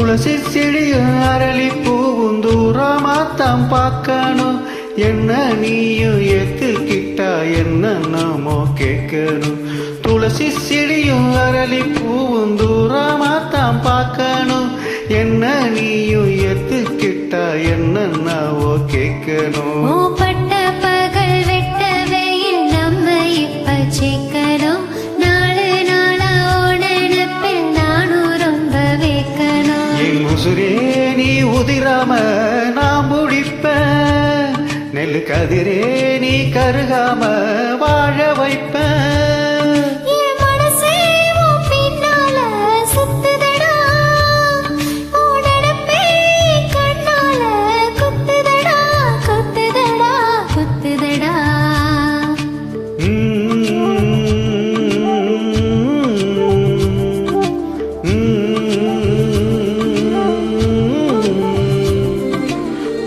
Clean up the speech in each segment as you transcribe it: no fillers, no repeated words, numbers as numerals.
துளசி செடியும் அரளி பூவும் தூரமாத்தான் பார்க்கணும். என்ன நீயும் ஏத்துக்கிட்டா என்ன நாமோ கேட்கணும். துளசி செடியும் அரளி பூவும் தூரமாத்தான் பார்க்கணும். என்ன நீயும் ஏத்துக்கிட்டா என்ன நாமோ கேட்கணும். உசுரே நீ உதிராம நான் முடிப்பேன். நெல்லு கதிரே நீ கருகாம வாழ வைப்பேன்.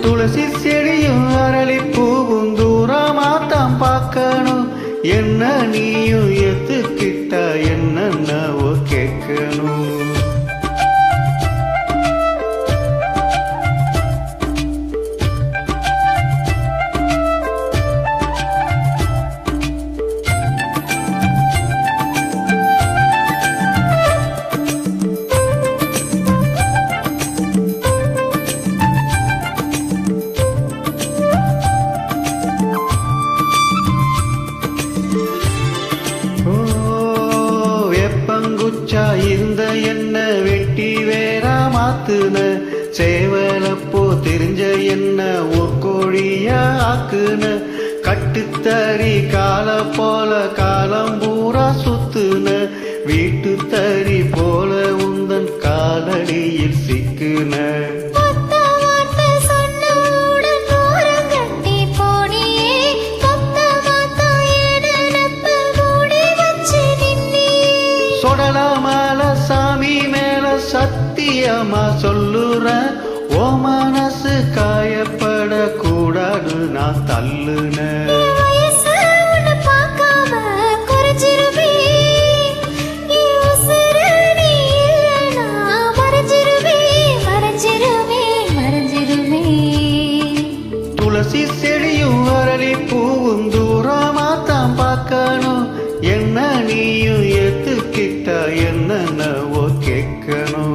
துளசி செடியும் அரளி பூவும் தூரமாத்தான் பார்க்கணும். என்ன நீயும் ஏத்துக்கிட்டா என்னவோ கேட்கணும். இருந்த என்ன வெட்டி வேறா மாத்துன. சேவலப்போ தெரிஞ்ச என்ன ஒரு கோழியா ஆக்குன. கட்டுத்தறி கால போல காலம் பூரா சுத்துன. வீட்டு தறி போல உந்தன் காலடியில் சிக்குன. சொடலாமல சாமி மேல சத்தியமா சொல்லுறேன். ஓ மனசு காயப்பட கூடாது நான் தள்ளுன. துளசி செடியும் அரளி பூவும் தூரமாத்தான் பார்க்கணும். என்ன நீயும் ஏத்துக்கிட்டா என்னவோ கேட்கணும்.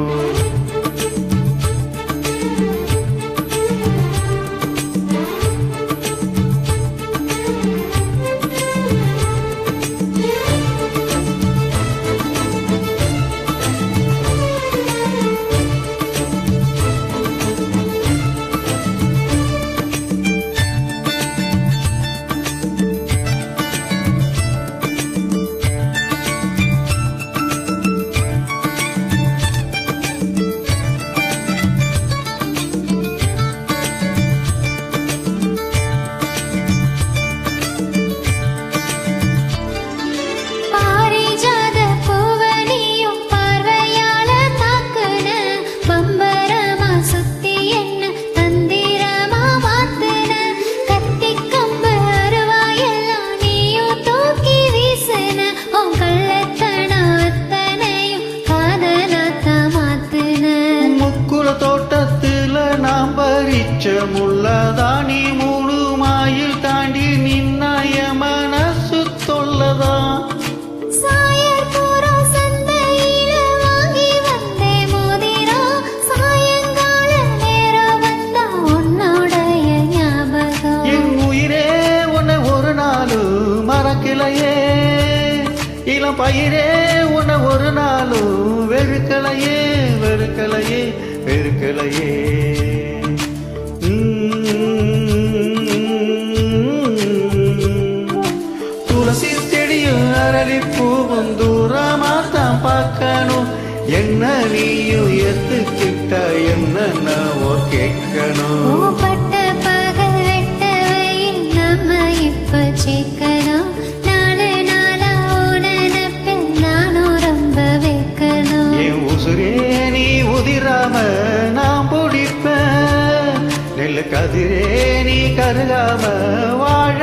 முள்ளதானி மூணு மாயில் தாண்டி நின்னாய மனசு தொல்லதான். என் உயிரே உன்னை ஒரு நாளும் மறக்கலையே. இளம் பயிரே உன்னை ஒரு நாளும் வெறுக்கலையே வெறுக்கலையே வெறுக்கலையே. துளசி செடியும் அரளி பூவும் தூரமாத்தான் பார்க்கணும். என்ன நீயும் ஏத்துக்கிட்டா என்னவோ கேட்கணும். என் உசுரே நீ உதிராம நான் பிடிப்பேன். நெல்லு கதிரே நீ கருகாம வாழ